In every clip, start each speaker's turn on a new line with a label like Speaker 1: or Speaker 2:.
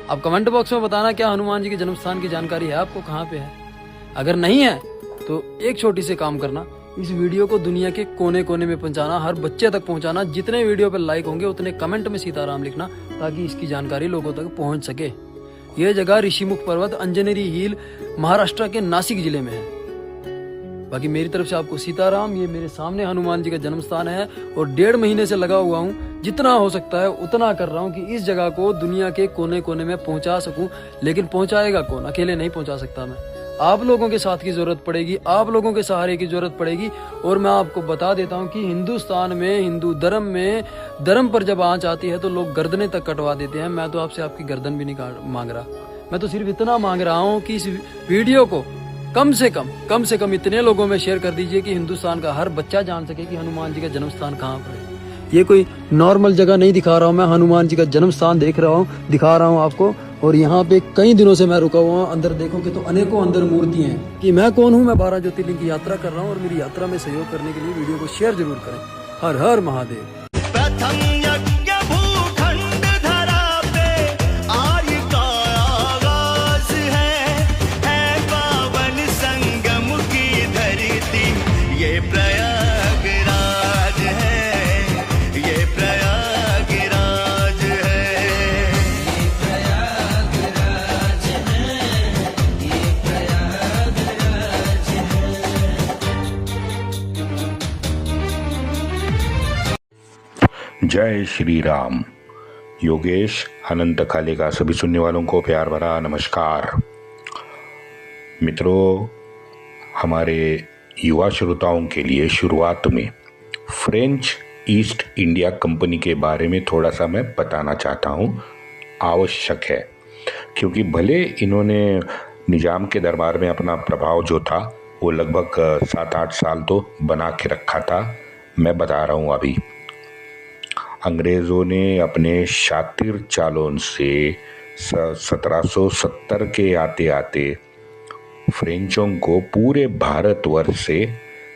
Speaker 1: आप comment box में बताना क्या हनुमान जी के जन्म स्थान की जानकारी है आपको, कहाँ पे है। अगर नहीं है तो एक छोटी सी काम करना, इस वीडियो को दुनिया के कोने कोने में पहुंचाना, हर बच्चे तक पहुंचाना। जितने वीडियो पर लाइक होंगे उतने कमेंट में सीताराम लिखना, ताकि इसकी जानकारी लोगों तक पहुंच सके। यह जगह ऋषिमुख पर्वत अंजनेरी हिल महाराष्ट्र के नासिक जिले में है। बाकी मेरी तरफ से आपको सीताराम। ये मेरे सामने हनुमान जी का जन्म स्थान है और 1.5 महीने से लगा हुआ हूँ। जितना हो सकता है उतना कर रहा हूँ कि इस जगह को दुनिया के कोने कोने में पहुंचा सकूं। लेकिन पहुंचाएगा कौन, अकेले नहीं पहुंचा सकता मैं। आप लोगों के साथ की जरूरत पड़ेगी, आप लोगों के सहारे की जरूरत पड़ेगी। और मैं आपको बता देता हूँ कि हिंदुस्तान में, हिंदू धर्म में, धर्म पर जब आंच आती है तो लोग गर्दनें तक कटवा देते हैं। मैं तो आपसे आपकी गर्दन भी नहीं मांग रहा, मैं तो सिर्फ इतना मांग रहा हूँ कि इस वीडियो को कम से कम इतने लोगों में शेयर कर दीजिए कि हिंदुस्तान का हर बच्चा जान सके कि हनुमान जी का जन्म स्थान कहाँ पर है। ये कोई नॉर्मल जगह नहीं दिखा रहा हूँ मैं, हनुमान जी का जन्म स्थान दिखा रहा हूँ आपको। और यहाँ पे कई दिनों से मैं रुका हुआ हूँ। अंदर देखोगे तो अनेकों अंदर मूर्तियां हैं। कि मैं कौन हूँ, मैं 12 ज्योतिर्लिंग की यात्रा कर रहा हूँ और मेरी यात्रा में सहयोग करने के लिए वीडियो को शेयर जरूर करें। हर हर महादेव।
Speaker 2: जय श्री राम। योगेश अनंत काले का सभी सुनने वालों को प्यार भरा नमस्कार। मित्रों, हमारे युवा श्रोताओं के लिए शुरुआत में फ्रेंच ईस्ट इंडिया कंपनी के बारे में थोड़ा सा मैं बताना चाहता हूँ। आवश्यक है, क्योंकि भले इन्होंने निजाम के दरबार में अपना प्रभाव जो था वो लगभग 7-8 साल तो बना के रखा था। मैं बता रहा हूँ, अभी अंग्रेज़ों ने अपने शातिर चालों से 1770 के आते आते फ्रेंचों को पूरे भारतवर्ष से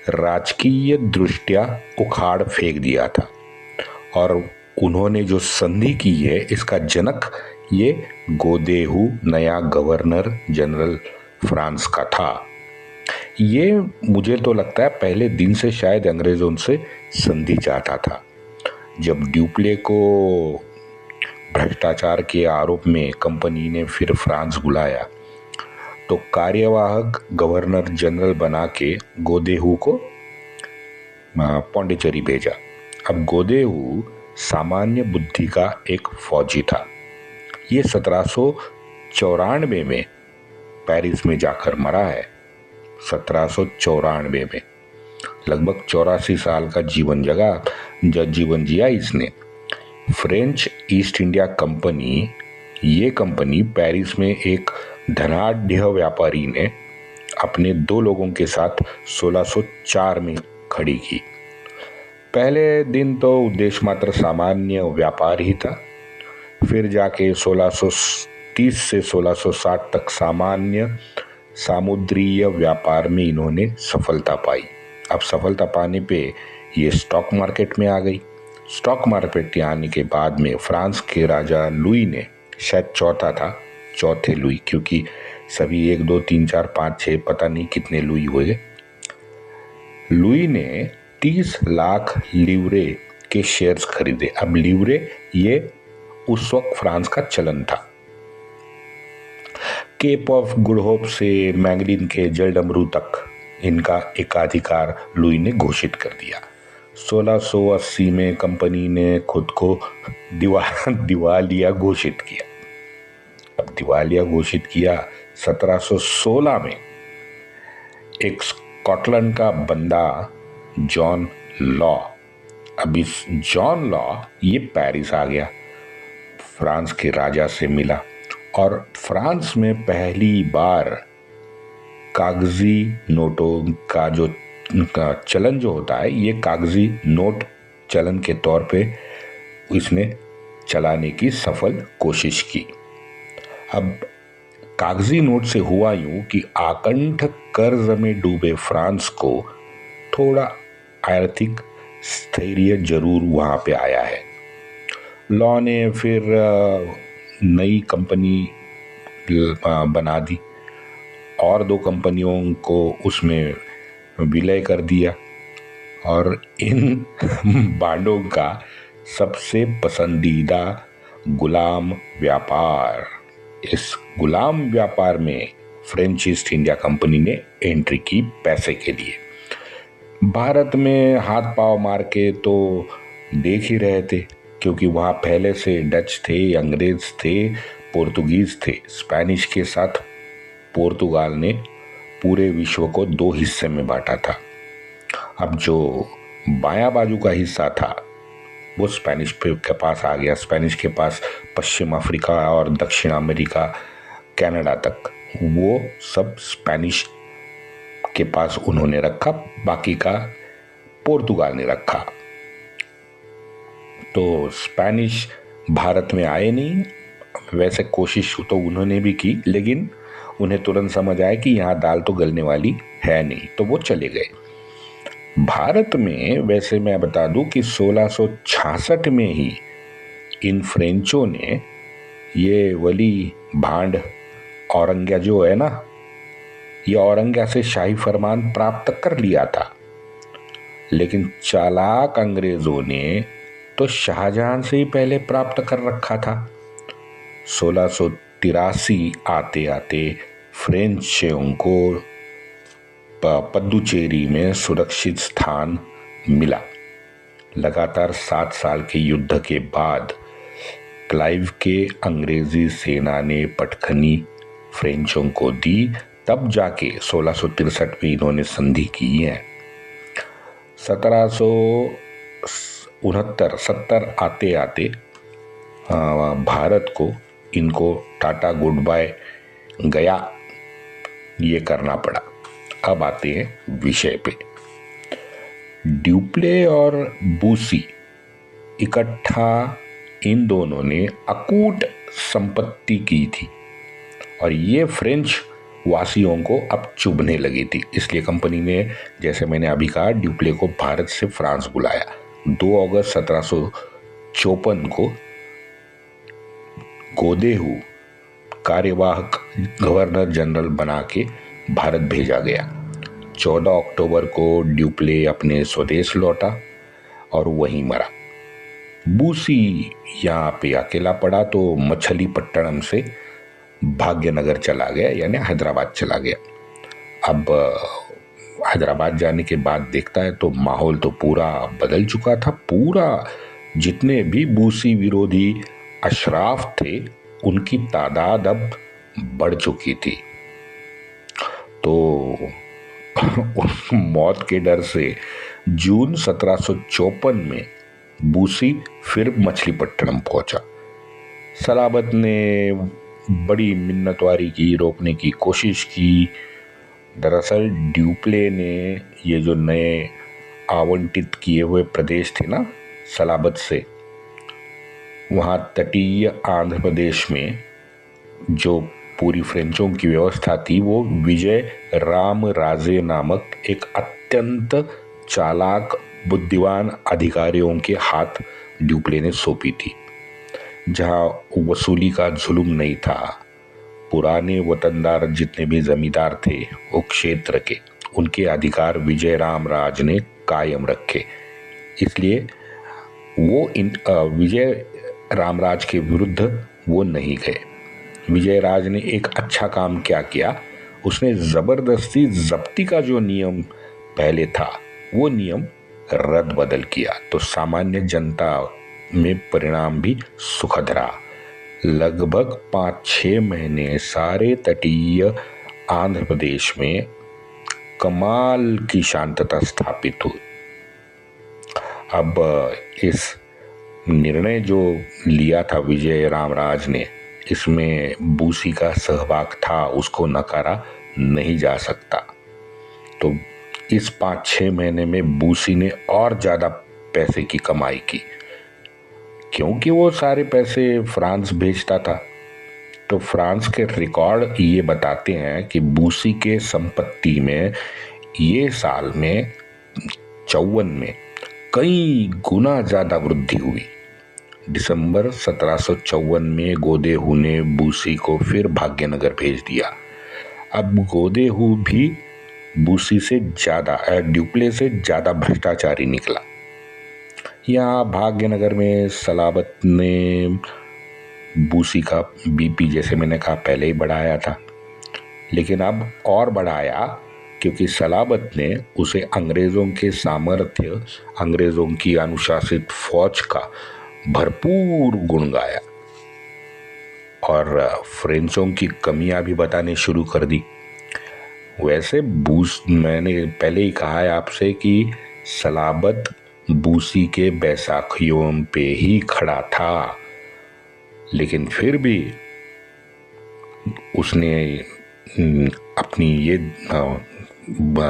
Speaker 2: राजकीय दृष्टया उखाड़ फेंक दिया था। और उन्होंने जो संधि की है, इसका जनक ये गोदेहू नया गवर्नर जनरल फ्रांस का था। ये मुझे तो लगता है पहले दिन से शायद अंग्रेज़ों से संधि चाहता था। जब ड्यूप्ले को भ्रष्टाचार के आरोप में कंपनी ने फिर फ्रांस बुलाया तो कार्यवाहक गवर्नर जनरल बना के गोदेहू को पौंडीचेरी भेजा। अब गोदेहू सामान्य बुद्धि का एक फौजी था। ये 1794 में पेरिस में जाकर मरा है। 1794 में लगभग 84 साल का जीवन जिया इसने। फ्रेंच ईस्ट इंडिया कंपनी, ये कंपनी पेरिस में एक धनाढ्य व्यापारी ने अपने 2 लोगों के साथ 1604 में खड़ी की। पहले दिन तो उद्देश्य मात्र सामान्य व्यापार ही था। फिर जाके 1630 से 1660 तक सामान्य सामुद्रिक व्यापार में इन्होंने सफलता पाई। अब सफलता पाने पे ये स्टॉक मार्केट में आ गई। स्टॉक मार्केट आने के बाद में फ्रांस के राजा लुई ने, शायद चौथे लुई, क्योंकि सभी 1 2 3 4 5 6 पता नहीं कितने लुई हुए, लुई ने 30 लाख लिवरे के शेयर्स खरीदे। अब लिवरे ये उस वक्त फ्रांस का चलन था। केप ऑफ गुड होप से मैंगलीन के जलडमरू तक इनका एकाधिकार लुई ने घोषित कर दिया। 1680 में कंपनी ने खुद को दिवालिया घोषित किया। अब दिवालिया घोषित किया 1716 में एक स्कॉटलैंड का बंदा जॉन लॉ। अब इस जॉन लॉ ये पेरिस आ गया, फ्रांस के राजा से मिला और फ्रांस में पहली बार कागजी नोटों का जो चलन जो होता है, ये कागजी नोट चलन के तौर पे इसने चलाने की सफल कोशिश की। अब कागजी नोट से हुआ यूं कि आकंठ कर्ज में डूबे फ्रांस को थोड़ा आर्थिक स्थैर्य जरूर वहाँ पे आया है। लॉ ने फिर नई कंपनी बना दी और 2 कंपनियों को उसमें विलय कर दिया। और इन बांडों का सबसे पसंदीदा गुलाम व्यापार, इस गुलाम व्यापार में फ्रेंच ईस्ट इंडिया कंपनी ने एंट्री की पैसे के लिए। भारत में हाथ पांव मार के तो देख ही रहे थे, क्योंकि वहाँ पहले से डच थे, अंग्रेज थे, पोर्तुगीज थे। स्पेनिश के साथ पोर्तुगाल ने पूरे विश्व को 2 हिस्से में बांटा था। अब जो बायां बाजू का हिस्सा था वो स्पेनिश के पास आ गया। स्पेनिश के पास पश्चिम अफ्रीका और दक्षिण अमेरिका, कनाडा तक, वो सब स्पेनिश के पास उन्होंने रखा, बाकी का पोर्तुगाल ने रखा। तो स्पेनिश भारत में आए नहीं। वैसे कोशिश तो उन्होंने भी की, लेकिन उन्हें तुरंत समझ आया कि यहाँ दाल तो गलने वाली है नहीं, तो वो चले गए। भारत में वैसे मैं बता दूं कि 1666 में ही इन फ्रेंचों ने ये वली भांड औरंग्या जो है ना, ये औरंग्या से शाही फरमान प्राप्त कर लिया था। लेकिन चालाक अंग्रेजों ने तो शाहजहां से ही पहले प्राप्त कर रखा था। 1683 आते आते फ्रेंचों को पद्दुचेरी में सुरक्षित स्थान मिला। लगातार 7 साल के युद्ध के बाद क्लाइव के अंग्रेजी सेना ने पटखनी फ्रेंचों को दी, तब जाके 1663 में इन्होंने संधि की है। 1769-70 आते आते भारत को इनको टाटा गुड बाय गया ये करना पड़ा। अब आते हैं विषय पे। ड्यूप्ले और बूसी इकट्ठा इन दोनों ने अकूट संपत्ति की थी और ये फ्रेंच वासियों को अब चुभने लगी थी। इसलिए कंपनी ने, जैसे मैंने अभी कहा, ड्यूप्ले को भारत से फ्रांस बुलाया। 2 अगस्त 1754 को गोदेहू कार्यवाहक गवर्नर जनरल बना के भारत भेजा गया। 14 अक्टूबर को ड्यूप्ले अपने स्वदेश लौटा और वहीं मरा। बूसी यहाँ पे अकेला पड़ा तो मछलीपट्टनम से भाग्यनगर चला गया, यानी हैदराबाद चला गया। अब हैदराबाद जाने के बाद देखता है तो माहौल तो पूरा बदल चुका था। पूरा जितने भी बूसी विरोधी अशराफ थे उनकी तादाद अब बढ़ चुकी थी। तो मौत के डर से जून 1754 में बूसी फिर मछलीपट्टनम पहुंचा। सलाबत ने बड़ी मिन्नतवारी की, रोकने की कोशिश की। दरअसल ड्यूप्ले ने ये जो नए आवंटित किए हुए प्रदेश थे ना सलाबत से, वहाँ तटीय आंध्र प्रदेश में जो पूरी फ्रेंचों की व्यवस्था थी वो विजय राम राजे नामक एक अत्यंत चालाक बुद्धिमान अधिकारियों के हाथ ड्यूप्ले ने सौंपी थी। जहां वसूली का जुल्म नहीं था, पुराने वतनदार जितने भी जमींदार थे वो क्षेत्र के, उनके अधिकार विजय राम राज ने कायम रखे। इसलिए वो विजय रामराज के विरुद्ध वो नहीं गए। विजय राज ने एक अच्छा काम क्या किया, उसने जबरदस्ती जब्ती का जो नियम पहले था वो नियम रद्द बदल किया। तो सामान्य जनता में परिणाम भी सुखद रहा। लगभग 5-6 महीने सारे तटीय आंध्र प्रदेश में कमाल की शांतता स्थापित हुई। अब इस निर्णय जो लिया था विजय रामराज ने, इसमें बूसी का सहभाग था, उसको नकारा नहीं जा सकता। तो इस 5-6 महीने में बूसी ने और ज्यादा पैसे की कमाई की, क्योंकि वो सारे पैसे फ्रांस भेजता था। तो फ्रांस के रिकॉर्ड ये बताते हैं कि बूसी के संपत्ति में ये साल में 54 में कई गुना ज्यादा वृद्धि हुई। दिसंबर 1754 में गोदेहू ने बूसी को फिर भाग्यनगर भेज दिया। अब गोदेहू भी बूसी से ज्यादा ड्यूप्ले से ज्यादा भ्रष्टाचारी निकला। यहाँ भाग्यनगर में सलाबत ने बूसी का बीपी, जैसे मैंने कहा, पहले ही बढ़ाया था, लेकिन अब और बढ़ाया क्योंकि सलाबत ने उसे अंग्रेजों के सामर्थ्य, अंग्रेजों की अनुशासित फौज का भरपूर गुण गाया और फ्रेंचों की कमियां भी बताने शुरू कर दी। वैसे मैंने पहले ही कहा है आपसे कि सलाबत बूसी के बैसाखियों पे ही खड़ा था, लेकिन फिर भी उसने अपनी ये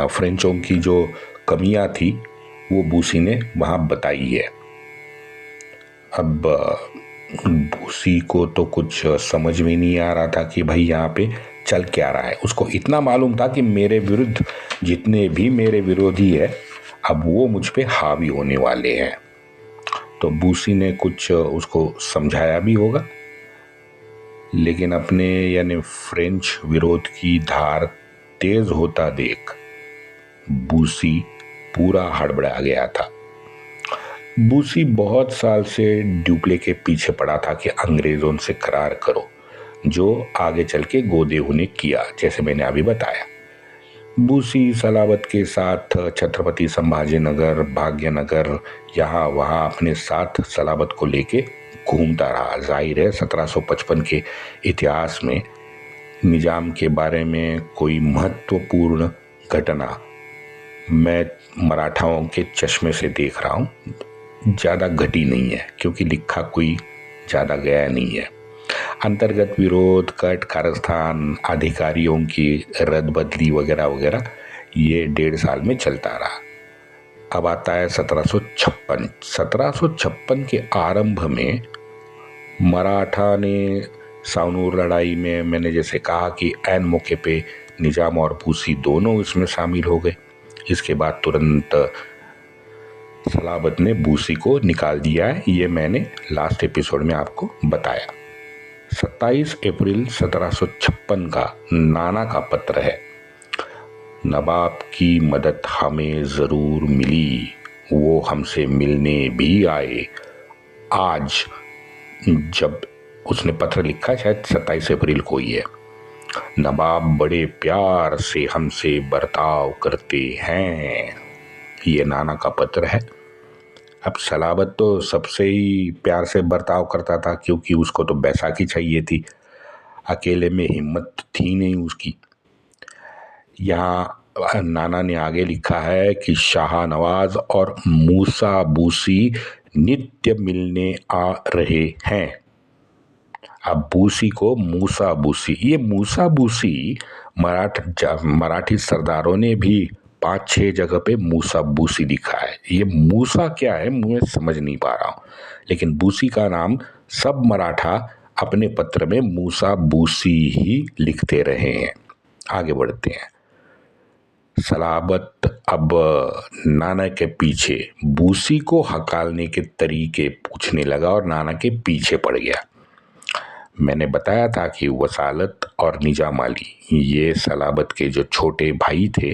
Speaker 2: फ्रेंचों की जो कमियां थी वो बूसी ने वहां बताई है। अब बूसी को तो कुछ समझ में नहीं आ रहा था कि भाई यहाँ पे चल क्या रहा है। उसको इतना मालूम था कि मेरे विरुद्ध जितने भी मेरे विरोधी है अब वो मुझ पे हावी होने वाले हैं। तो बूसी ने कुछ उसको समझाया भी होगा, लेकिन अपने यानी फ्रेंच विरोध की धार तेज होता देख बूसी पूरा हड़बड़ा गया था। बूसी बहुत साल से ड्यूप्ले के पीछे पड़ा था कि अंग्रेजों से करार करो, जो आगे चल के गोदेहू ने किया, जैसे मैंने अभी बताया। बूसी सलाबत के साथ छत्रपति संभाजीनगर, भाग्यनगर, यहाँ वहाँ अपने साथ सलाबत को लेके घूमता रहा। जाहिर है 1755 के इतिहास में निजाम के बारे में कोई महत्वपूर्ण घटना मैं मराठाओं के चश्मे से देख रहा हूँ, ज़्यादा घटी नहीं है क्योंकि लिखा कोई ज़्यादा गया नहीं है। अंतर्गत विरोध, कट कारस्थान, अधिकारियों की रद्द बदली वगैरह वगैरह ये 1.5 साल में चलता रहा। अब आता है 1756। 1756 के आरंभ में मराठा ने सावनूर लड़ाई में, मैंने जैसे कहा कि ऐन मौके पे निजाम और बूसी दोनों इसमें शामिल हो गए। इसके बाद तुरंत सलाबत ने बूसी को निकाल दिया है, ये मैंने लास्ट एपिसोड में आपको बताया। 27 अप्रैल 1756 का नाना का पत्र है। नवाब की मदद हमें ज़रूर मिली, वो हमसे मिलने भी आए। आज जब उसने पत्र लिखा, शायद 27 अप्रैल को ही है, नवाब बड़े प्यार से हमसे बर्ताव करते हैं। ये नाना का पत्र है। अब सलाबत तो सबसे ही प्यार से बर्ताव करता था क्योंकि उसको तो बैसाखी चाहिए थी, अकेले में हिम्मत थी नहीं उसकी। यहाँ नाना ने आगे लिखा है कि शाह नवाज और मूसा बूसी नित्य मिलने आ रहे हैं। अब बूसी को मूसा बूसी, ये मूसा बूसी मराठी सरदारों ने भी 5-6 जगह पे मूसा बूसी लिखा है। ये मूसा क्या है मुझे समझ नहीं पा रहा हूँ, लेकिन बूसी का नाम सब मराठा अपने पत्र में मूसा बूसी ही लिखते रहे हैं। आगे बढ़ते हैं। सलाबत अब नाना के पीछे बूसी को हकालने के तरीके पूछने लगा और नाना के पीछे पड़ गया। मैंने बताया था कि वसालत और निजाम अली, ये सलाबत के जो छोटे भाई थे,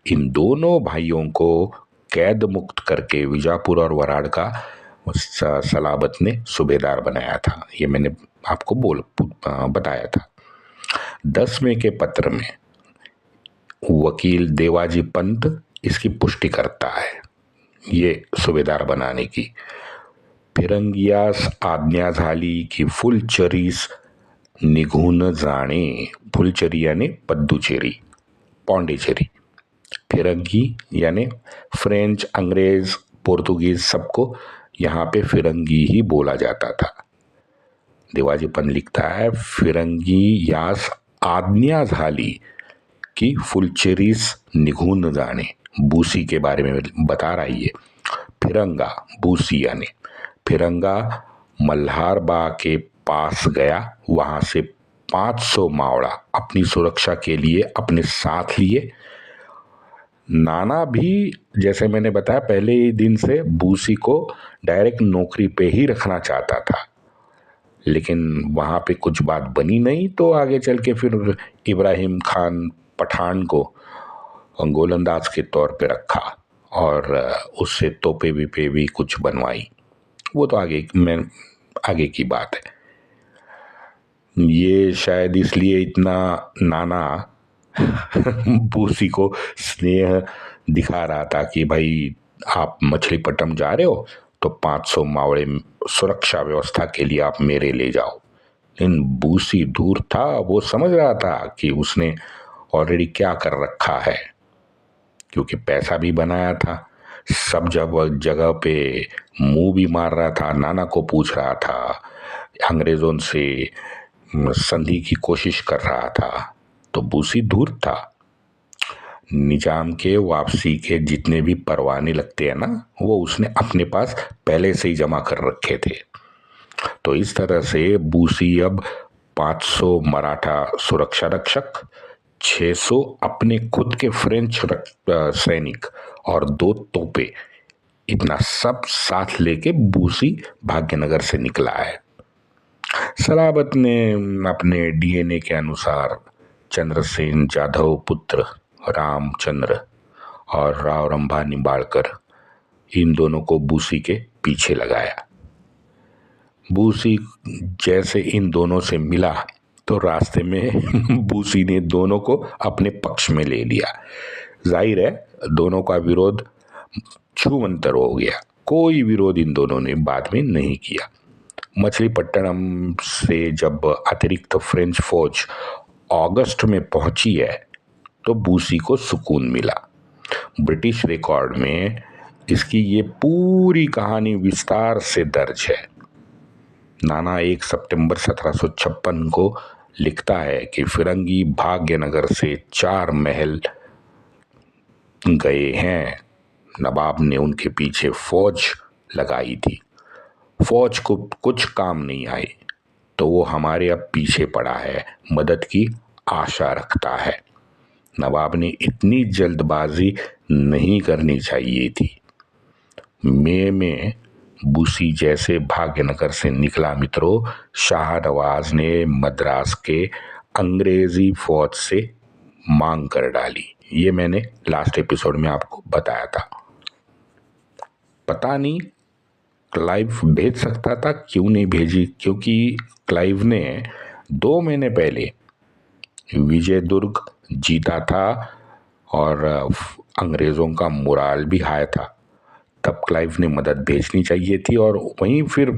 Speaker 2: इन दोनों भाइयों को कैद मुक्त करके विजापुर और वराड़ का सलाबत ने सूबेदार बनाया था। ये मैंने आपको बताया था। 10वें के पत्र में वकील देवाजी पंत इसकी पुष्टि करता है ये सूबेदार बनाने की। फिरंगियास आज्ञा झाली की फुलचरीस निघून जाणे। फुलचरी यानी पद्दुचेरी, पौंडीचेरी। फिरंगी यानी फ्रेंच, अंग्रेज, पोर्तुगीज, सबको यहाँ पे फिरंगी ही बोला जाता था। देवाजी पंत लिखता है फिरंगी यास आज्ञा झाली की फुलचेरीस निघून जाणे। बूसी के बारे में बता रहा है ये। फिरंगा बूसी यानी फिरंगा मल्हार बाग के पास गया, वहां से 500 मावड़ा अपनी सुरक्षा के लिए अपने साथ लिए। नाना भी जैसे मैंने बताया पहले ही दिन से बूसी को डायरेक्ट नौकरी पे ही रखना चाहता था, लेकिन वहाँ पे कुछ बात बनी नहीं, तो आगे चल के फिर इब्राहिम खान पठान को गोलंदाज के तौर पे रखा और उससे तोपे विपे भी कुछ बनवाई। वो तो आगे की बात है। ये शायद इसलिए इतना नाना बूसी को स्नेह दिखा रहा था कि भाई आप मछलीपट्टनम जा रहे हो तो 500 मावड़े सुरक्षा व्यवस्था के लिए आप मेरे ले जाओ। लेकिन बूसी दूर था, वो समझ रहा था कि उसने ऑलरेडी क्या कर रखा है, क्योंकि पैसा भी बनाया था, सब जगह पे मुंह भी मार रहा था, नाना को पूछ रहा था, अंग्रेजों से संधि की कोशिश कर रहा था। तो बूसी दूर था। निजाम के वापसी के जितने भी परवाने लगते हैं ना, वो उसने अपने पास पहले से ही जमा कर रखे थे। तो इस तरह से बूसी अब 500 मराठा सुरक्षा रक्षक, 600 अपने खुद के फ्रेंच सैनिक और 2 तोपे, इतना सब साथ लेके बूसी भाग्यनगर से निकला है। सलाबत ने अपने डीएनए के अनुसार चंद्रसेन जाधव पुत्र रामचंद्र और राव रंभा निम्बाड़कर, इन दोनों को बूसी के पीछे लगाया। बूसी जैसे इन दोनों से मिला तो रास्ते में बूसी ने दोनों को अपने पक्ष में ले लिया। जाहिर है दोनों का विरोध छूमंतर हो गया। कोई विरोध इन दोनों ने बाद में नहीं किया। मछलीपट्टनम से जब अतिरिक्त फ्रेंच फौज अगस्त में पहुंची है तो बूसी को सुकून मिला। ब्रिटिश रिकॉर्ड में इसकी ये पूरी कहानी विस्तार से दर्ज है। नाना 1 सितंबर 1756 को लिखता है कि फिरंगी भाग्यनगर से 4 महल गए हैं। नवाब ने उनके पीछे फौज लगाई थी, फौज को कुछ काम नहीं आई, तो वो हमारे अब पीछे पड़ा है, मदद की आशा रखता है। नवाब ने इतनी जल्दबाजी नहीं करनी चाहिए थी। मई में बूसी जैसे भाग्यनगर से निकला मित्रों, शाहनवाज ने मद्रास के अंग्रेजी फौज से मांग कर डाली। ये मैंने लास्ट एपिसोड में आपको बताया था। पता नहीं क्लाइव भेज सकता था, क्यों नहीं भेजी, क्योंकि क्लाइव ने 2 महीने पहले विजयदुर्ग जीता था और अंग्रेज़ों का मोराल भी हाई था। तब क्लाइव ने मदद भेजनी चाहिए थी और वहीं फिर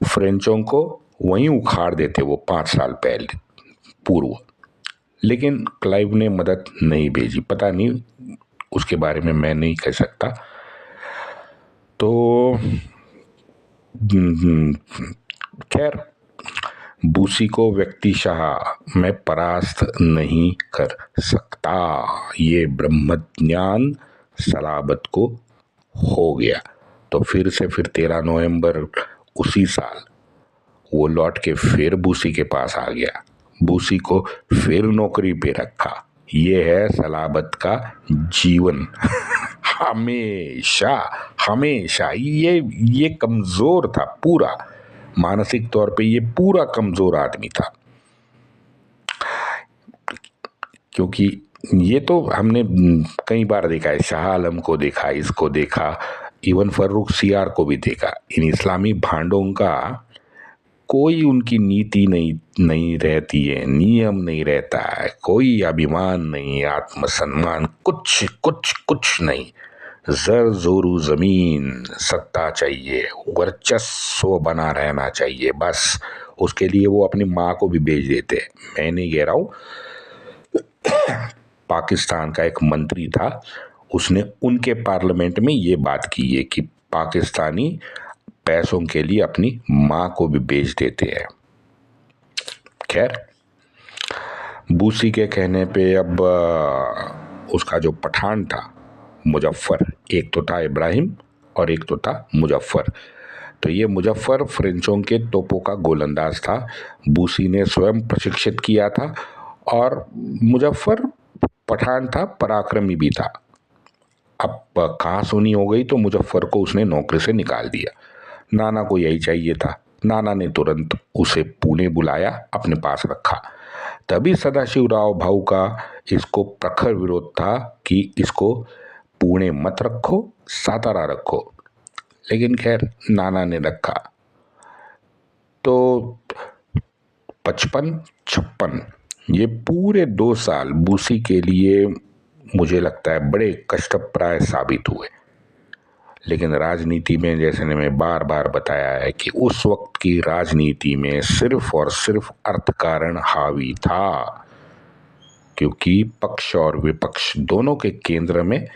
Speaker 2: फ्रेंचों को वहीं उखाड़ देते वो 5 साल पहले पूर्व। लेकिन क्लाइव ने मदद नहीं भेजी, पता नहीं, उसके बारे में मैं नहीं कह सकता। तो खैर, बूसी को व्यक्तिशः मैं परास्त नहीं कर सकता, ये ब्रह्मज्ञान सलाबत को हो गया। तो फिर 13 नवंबर उसी साल वो लौट के फिर बूसी के पास आ गया, बूसी को फिर नौकरी पे रखा। ये है सलाबत का जीवन। हमेशा हमेशा ये कमजोर था, पूरा मानसिक तौर पे ये पूरा कमजोर आदमी था। क्योंकि ये तो हमने कई बार देखा है, शाह आलम को देखा, इसको देखा, इवन फर्रुख सियार को भी देखा। इन इस्लामी भांडों का कोई उनकी नीति नहीं रहती है, नियम नहीं रहता है, कोई अभिमान नहीं, आत्मसम्मान, कुछ नहीं। जर जोरू जमीन, सत्ता चाहिए, वर्चस्व बना रहना चाहिए, बस। उसके लिए वो अपनी माँ को भी भेज देते। मैं नहीं कह रहा हूँ, पाकिस्तान का एक मंत्री था, उसने उनके पार्लियामेंट में ये बात की है कि पाकिस्तानी पैसों के लिए अपनी माँ को भी बेच देते हैं। खैर, बूसी के कहने पे अब उसका जो पठान था मुजफ्फर, एक तो था इब्राहिम और एक तो था मुजफ्फर। तो ये मुजफ्फर फ्रेंचों के तोपों का गोलंदाज था, बूसी ने स्वयं प्रशिक्षित किया था। और मुजफ्फर पठान था, पराक्रमी भी था। अब कहाँ सुनी हो गई तो मुजफ्फर को उसने नौकरी से निकाल दिया। नाना को यही चाहिए था। नाना ने तुरंत उसे पुणे बुलाया, अपने पास रखा। तभी सदाशिवराव भाऊ का इसको प्रखर विरोध था कि इसको पुणे मत रखो, सातारा रखो। लेकिन खैर नाना ने रखा। तो 55-56 ये पूरे 2 साल बूसी के लिए मुझे लगता है बड़े कष्टप्राय साबित हुए। लेकिन राजनीति में, जैसे ने मैं बार बार बताया है कि उस वक्त की राजनीति में सिर्फ और सिर्फ अर्थकारण हावी था, क्योंकि पक्ष और विपक्ष दोनों के केंद्र में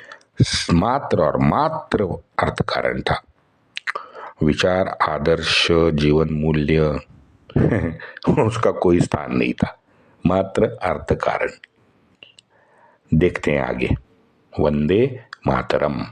Speaker 2: मात्र और मात्र अर्थकारण था। विचार, आदर्श, जीवन मूल्य उसका कोई स्थान नहीं था, मात्र अर्थकारण। देखते हैं आगे। वंदे मातरम।